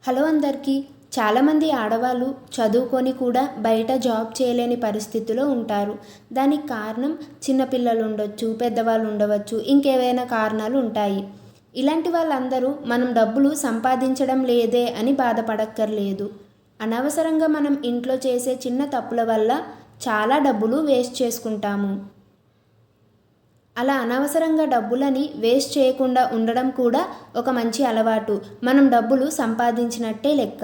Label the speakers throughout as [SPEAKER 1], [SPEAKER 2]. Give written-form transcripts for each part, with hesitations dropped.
[SPEAKER 1] Hello అందరికీ. చాలామంది ఆడవాళ్ళు చదువుకొని కూడా బయట జాబ్ చేయలేని పరిస్థితిలో ఉంటారు. దానికి కారణం చిన్నపిల్లలు ఉండొచ్చు, పెద్దవాళ్ళు ఉండవచ్చు, ఇంకేవైనా కారణాలు ఉంటాయి. ఇలాంటి వాళ్ళందరూ మనం డబ్బులు సంపాదించడం లేదే అని బాధపడక్కర్లేదు. అనవసరంగా మనం ఇంట్లో చేసే చిన్న తప్పుల వల్ల చాలా డబ్బులు వేస్ట్ చేసుకుంటాము. అలా అనవసరంగా డబ్బులని వేస్ట్ చేయకుండా ఉండడం కూడా ఒక మంచి అలవాటు. మనం డబ్బులు సంపాదించినట్టే లెక్క.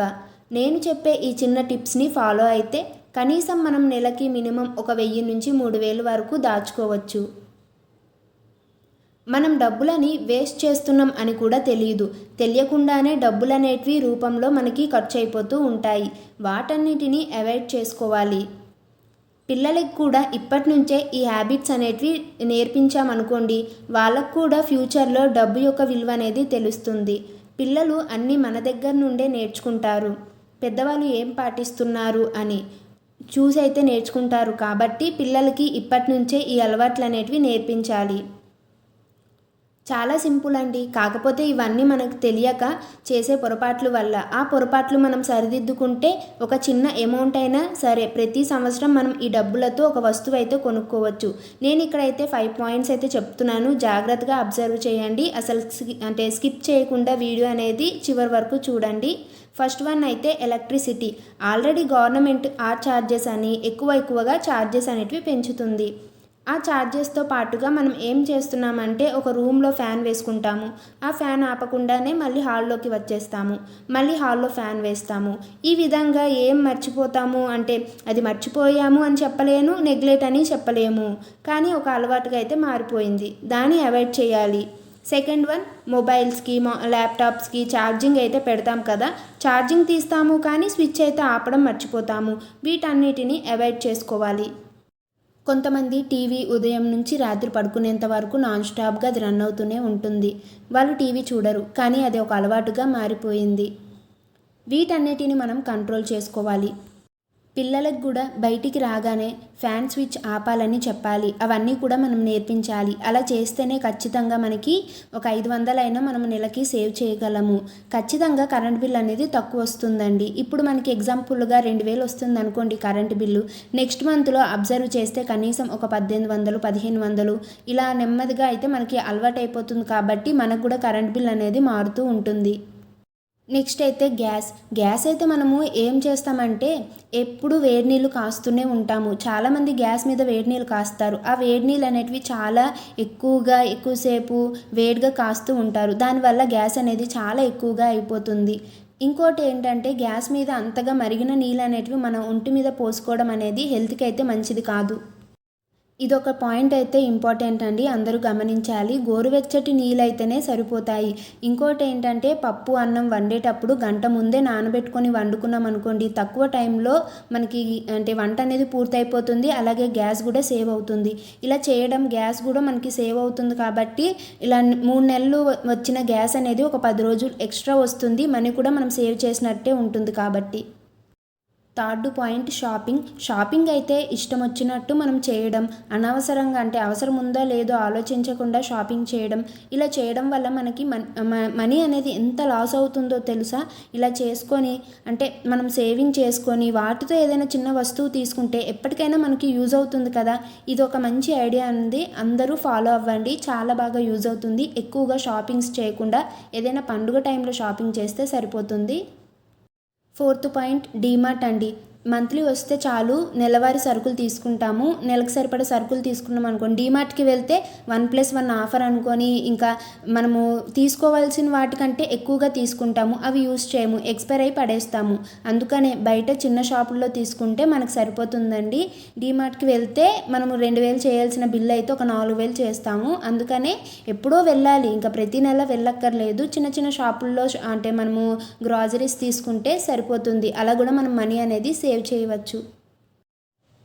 [SPEAKER 1] నేను చెప్పే ఈ చిన్న టిప్స్ని ఫాలో అయితే కనీసం మనం నెలకి మినిమం ఒక 1000 నుంచి 3000 వరకు దాచుకోవచ్చు. మనం డబ్బులని వేస్ట్ చేస్తున్నాం అని కూడా తెలియకుండానే డబ్బులనేటివి రూపంలో మనకి ఖర్చు అయిపోతూ ఉంటాయి. వాటన్నిటిని అవాయిడ్ చేసుకోవాలి. పిల్లలకి కూడా ఇప్పటి నుంచే ఈ హ్యాబిట్స్ అనేటివి నేర్పించామనుకోండి, వాళ్ళకు కూడా ఫ్యూచర్లో డబ్బు యొక్క విలువ అనేది తెలుస్తుంది. పిల్లలు అన్నీ మన దగ్గర నుండే నేర్చుకుంటారు. పెద్దవాళ్ళు ఏం పాటిస్తున్నారు అని చూసి అయితే నేర్చుకుంటారు. కాబట్టి పిల్లలకి ఇప్పటి నుంచే ఈ అలవాట్లు అనేటివి నేర్పించాలి. చాలా సింపుల్ అండి. కాకపోతే ఇవన్నీ మనకు తెలియక చేసే పొరపాట్ల వల్ల ఆ పొరపాట్లు మనం సరిదిద్దుకుంటే ఒక చిన్న అమౌంట్ అయినా సరే ప్రతి సంవత్సరం మనం ఈ డబ్బులతో ఒక వస్తువు అయితే కొనుక్కోవచ్చు. నేను ఇక్కడైతే 5 పాయింట్స్ అయితే చెప్తున్నాను. జాగ్రత్తగా అబ్జర్వ్ చేయండి. అసలు స్కిప్ చేయకుండా వీడియో అనేది చివరి వరకు చూడండి. ఫస్ట్ వన్ అయితే ఎలక్ట్రిసిటీ. ఆల్రెడీ గవర్నమెంట్ ఆ ఛార్జెస్ అని ఎక్కువగా ఛార్జెస్ అనేటివి పెంచుతుంది. ఆ ఛార్జెస్తో పాటుగా మనం ఏం చేస్తున్నామంటే ఒక రూమ్లో ఫ్యాన్ వేసుకుంటాము. ఆ ఫ్యాన్ ఆపకుండానే మళ్ళీ హాల్లోకి వచ్చేస్తాము. మళ్ళీ హాల్లో ఫ్యాన్ వేస్తాము. ఈ విధంగా ఏం మర్చిపోతాము అంటే అది మర్చిపోయాము అని చెప్పలేను, నెగ్లెక్ట్ అని చెప్పలేము. కానీ ఒక అలవాటుగా అయితే మారిపోయింది. దాన్ని అవాయిడ్ చేయాలి. సెకండ్ వన్, మొబైల్స్కి ల్యాప్టాప్స్కి ఛార్జింగ్ అయితే పెడతాం కదా, ఛార్జింగ్ తీస్తాము కానీ స్విచ్ అయితే ఆపడం మర్చిపోతాము. వీటన్నిటిని అవాయిడ్ చేసుకోవాలి. కొంతమంది టీవీ ఉదయం నుంచి రాత్రి పడుకునేంత వరకు నాన్ స్టాప్గా అది రన్ అవుతూనే ఉంటుంది. వాళ్ళు టీవీ చూడరు, కానీ అది ఒక అలవాటుగా మారిపోయింది. వీటన్నిటిని మనం కంట్రోల్ చేసుకోవాలి. పిల్లలకు కూడా బయటికి రాగానే ఫ్యాన్ స్విచ్ ఆపాలని చెప్పాలి. అవన్నీ కూడా మనం నేర్పించాలి. అలా చేస్తేనే ఖచ్చితంగా మనకి ఒక 500 అయినా మనం నెలకి సేవ్ చేయగలము. ఖచ్చితంగా కరెంట్ బిల్ అనేది తక్కువ వస్తుందండి. ఇప్పుడు మనకి ఎగ్జాంపుల్గా 2000 వస్తుంది అనుకోండి కరెంట్ బిల్లు. నెక్స్ట్ మంత్లో అబ్జర్వ్ చేస్తే కనీసం ఒక 1800, 1500 ఇలా నెమ్మదిగా అయితే మనకి అలవాటు అయిపోతుంది. కాబట్టి మనకు కూడా కరెంట్ బిల్ అనేది మారుతూ ఉంటుంది. నెక్స్ట్ అయితే గ్యాస్ అయితే మనము ఏం చేస్తామంటే ఎప్పుడు వేడి నీళ్ళు కాస్తూనే ఉంటాము. చాలామంది గ్యాస్ మీద వేడి నీళ్ళు కాస్తారు. ఆ వేడి నీళ్ళు అనేటివి చాలా ఎక్కువసేపు వేడిగా కాస్తూ ఉంటారు. దానివల్ల గ్యాస్ అనేది చాలా ఎక్కువగా అయిపోతుంది. ఇంకోటి ఏంటంటే గ్యాస్ మీద అంతగా మరిగిన నీళ్ళు అనేటివి మన ఒంటి మీద పోసుకోవడం అనేది హెల్త్కి అయితే మంచిది కాదు. ఇదొక పాయింట్ అయితే ఇంపార్టెంట్ అండి, అందరూ గమనించాలి. గోరువెచ్చటి నీళ్ళు అయితేనే సరిపోతాయి. ఇంకోటి ఏంటంటే పప్పు అన్నం వండేటప్పుడు గంట ముందే నానబెట్టుకొని వండుకున్నాం అనుకోండి, తక్కువ టైంలో మనకి అంటే వంట అనేది పూర్తయిపోతుంది. అలాగే గ్యాస్ కూడా సేవ్ అవుతుంది. ఇలా చేయడం గ్యాస్ కూడా మనకి సేవ్ అవుతుంది. కాబట్టి ఇలా 3 నెలలు వచ్చిన గ్యాస్ అనేది ఒక 10 రోజులు ఎక్స్ట్రా వస్తుంది. మనీ కూడా మనం సేవ్ చేసినట్టే ఉంటుంది. కాబట్టి థర్డ్ పాయింట్ షాపింగ్ అయితే ఇష్టం వచ్చినట్టు మనం చేయడం, అనవసరంగా అంటే అవసరం ఉందో లేదో ఆలోచించకుండా షాపింగ్ చేయడం, ఇలా చేయడం వల్ల మనకి మనీ అనేది ఎంత లాస్ అవుతుందో తెలుసా. ఇలా చేసుకొని అంటే మనం సేవింగ్ చేసుకొని వాటితో ఏదైనా చిన్న వస్తువు తీసుకుంటే ఎప్పటికైనా మనకి యూజ్ అవుతుంది కదా. ఇది ఒక మంచి ఐడియా ఉంది, అందరూ ఫాలో అవ్వండి. చాలా బాగా యూజ్ అవుతుంది. ఎక్కువగా షాపింగ్స్ చేయకుండా ఏదైనా పండుగ టైంలో షాపింగ్ చేస్తే సరిపోతుంది. ఫోర్త్ పాయింట్ డీమార్ట్ అండి. మంత్లీ వస్తే చాలు నెలవారీ సరుకులు తీసుకుంటాము. నెలకు సరిపడే సరుకులు తీసుకున్నాం అనుకోండి, డీమార్ట్కి వెళ్తే 1+1 ఆఫర్ అనుకొని ఇంకా మనము తీసుకోవాల్సిన వాటికంటే ఎక్కువగా తీసుకుంటాము. అవి యూజ్ చేయము, ఎక్స్పైర్ అయి పడేస్తాము. అందుకనే బయట చిన్న షాపుల్లో తీసుకుంటే మనకు సరిపోతుందండి. డీమార్ట్కి వెళ్తే మనము 2000 చేయాల్సిన బిల్ అయితే ఒక 4000 చేస్తాము. అందుకనే ఎప్పుడో వెళ్ళాలి, ఇంకా ప్రతి నెల వెళ్ళక్కర్లేదు. చిన్న షాపుల్లో అంటే మనము గ్రాసరీస్ తీసుకుంటే సరిపోతుంది. అలా కూడా మనం మనీ అనేది సేవ్ చేయవచ్చు.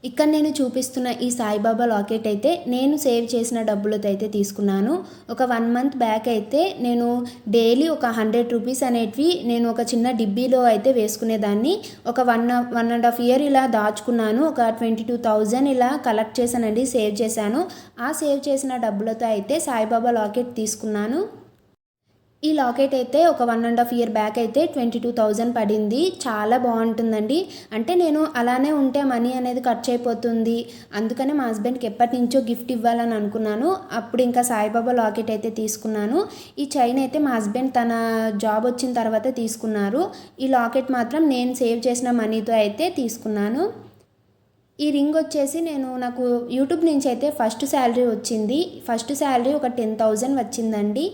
[SPEAKER 1] ఇక్కడ నేను చూపిస్తున్న ఈ సాయిబాబా లాకెట్ అయితే నేను సేవ్ చేసిన డబ్బులతో అయితే తీసుకున్నాను. ఒక 1 మంత్ బ్యాక్ అయితే నేను డైలీ ఒక 100 రూపీస్ అనేటివి నేను ఒక చిన్న డిబ్బీలో అయితే వేసుకునేదాన్ని. ఒక 1.5 ఇయర్ ఇలా దాచుకున్నాను. ఒక 22,000 ఇలా కలెక్ట్ చేశానండి, సేవ్ చేశాను. ఆ సేవ్ చేసిన డబ్బులతో అయితే సాయిబాబా లాకెట్ తీసుకున్నాను. ఈ లాకెట్ అయితే ఒక 1.5 ఇయర్ బ్యాక్ అయితే 22,000 పడింది. చాలా బాగుంటుందండి. అంటే నేను అలానే ఉంటే మనీ అనేది ఖర్చు అయిపోతుంది, అందుకనే మా హస్బెండ్కి ఎప్పటి నుంచో గిఫ్ట్ ఇవ్వాలని అనుకున్నాను. అప్పుడు ఇంకా సాయిబాబా లాకెట్ అయితే తీసుకున్నాను. ఈ చైన్ అయితే మా హస్బెండ్ తన జాబ్ వచ్చిన తర్వాత తీసుకున్నారు. ఈ లాకెట్ మాత్రం నేను సేవ్ చేసిన మనీతో అయితే తీసుకున్నాను. ఈ రింగ్ వచ్చేసి నాకు యూట్యూబ్ నుంచి అయితే ఫస్ట్ శాలరీ వచ్చింది. ఫస్ట్ శాలరీ ఒక 10,000 వచ్చిందండి.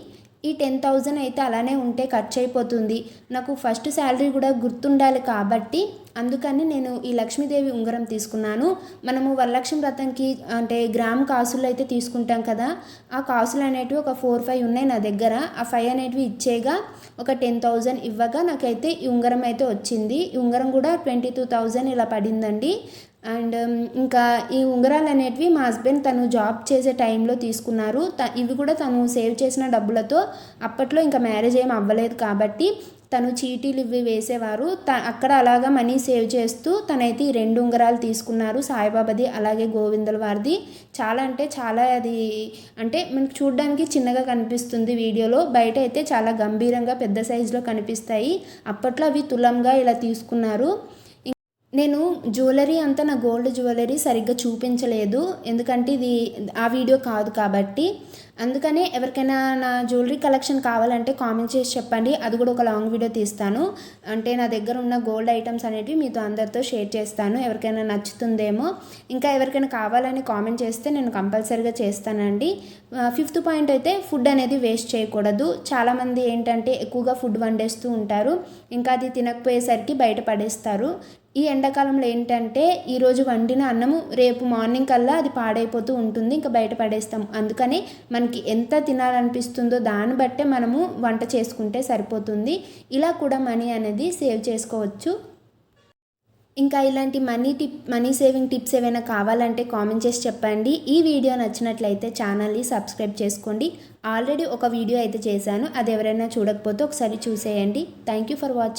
[SPEAKER 1] ఈ 10,000 అయితే అలానే ఉంటే ఖర్చు అయిపోతుంది. నాకు ఫస్ట్ శాలరీ కూడా గుర్తుండాలి కాబట్టి అందుకని నేను ఈ లక్ష్మీదేవి ఉంగరం తీసుకున్నాను. మనము వరలక్ష్మి వ్రతంకి అంటే గ్రామ్ కాసులు అయితే తీసుకుంటాం కదా, ఆ కాసులు అనేటివి ఒక 4-5 ఉన్నాయి నా దగ్గర. ఆ 5 అనేటివి ఇచ్చేగా ఒక 10,000 ఇవ్వగా నాకైతే ఈ ఉంగరం అయితే వచ్చింది. ఈ ఉంగరం కూడా 22,000 ఇలా పడిందండి. అండ్ ఇంకా ఈ ఉంగరాలు అనేటివి మా హస్బెండ్ తను జాబ్ చేసే టైంలో తీసుకున్నారు. ఇవి కూడా తను సేవ్ చేసిన డబ్బులతో. అప్పట్లో ఇంకా మ్యారేజ్ ఏం అవ్వలేదు కాబట్టి తను చీటీలు ఇవి వేసేవారు. అక్కడ అలాగా మనీ సేవ్ చేస్తూ తనైతే ఈ 2 ఉంగరాలు తీసుకున్నారు, సాయిబాబాది అలాగే గోవిందుల వారిది. చాలా అంటే చాలా అది అంటే మనకు చూడడానికి చిన్నగా కనిపిస్తుంది వీడియోలో, బయట అయితే చాలా గంభీరంగా పెద్ద సైజులో కనిపిస్తాయి. అప్పట్లో అవి తులంగా ఇలా తీసుకున్నారు. నేను జ్యువెలరీ అంతా నా గోల్డ్ జ్యువెలరీ సరిగ్గా చూపించలేదు, ఎందుకంటే ఇది ఆ వీడియో కాదు కాబట్టి. అందుకనే ఎవరికైనా నా జ్యువెలరీ కలెక్షన్ కావాలంటే కామెంట్ చేసి చెప్పండి, అది కూడా ఒక లాంగ్ వీడియో తీస్తాను. అంటే నా దగ్గర ఉన్న గోల్డ్ ఐటమ్స్ అనేవి మీతో అందరితో షేర్ చేస్తాను, ఎవరికైనా నచ్చుతుందేమో. ఇంకా ఎవరికైనా కావాలని కామెంట్ చేస్తే నేను కంపల్సరీగా చేస్తానండి. 5th పాయింట్ అయితే ఫుడ్ అనేది వేస్ట్ చేయకూడదు. చాలామంది ఏంటంటే ఎక్కువగా ఫుడ్ వండేస్తూ ఉంటారు, ఇంకా అది తినకపోయేసరికి బయట పడేస్తారు. ఈ ఎండాకాలంలో ఏంటంటే ఈరోజు వండిన అన్నము రేపు మార్నింగ్ కల్లా అది పాడైపోతూ ఉంటుంది, ఇంకా బయట పడేస్తాం. అందుకని మనకి ఎంత తినాలనిపిస్తుందో దాన్ని బట్టే మనము వంట చేసుకుంటే సరిపోతుంది. ఇలా కూడా మనీ అనేది సేవ్ చేసుకోవచ్చు. ఇంకా ఇలాంటి మనీ సేవింగ్ టిప్స్ ఏమైనా కావాలంటే కామెంట్ చేసి చెప్పండి. ఈ వీడియో నచ్చినట్లయితే ఛానల్ని సబ్స్క్రైబ్ చేసుకోండి. ఆల్రెడీ ఒక వీడియో అయితే చేశాను, అది ఎవరైనా చూడకపోతే ఒకసారి చూసేయండి. Thank you for watching.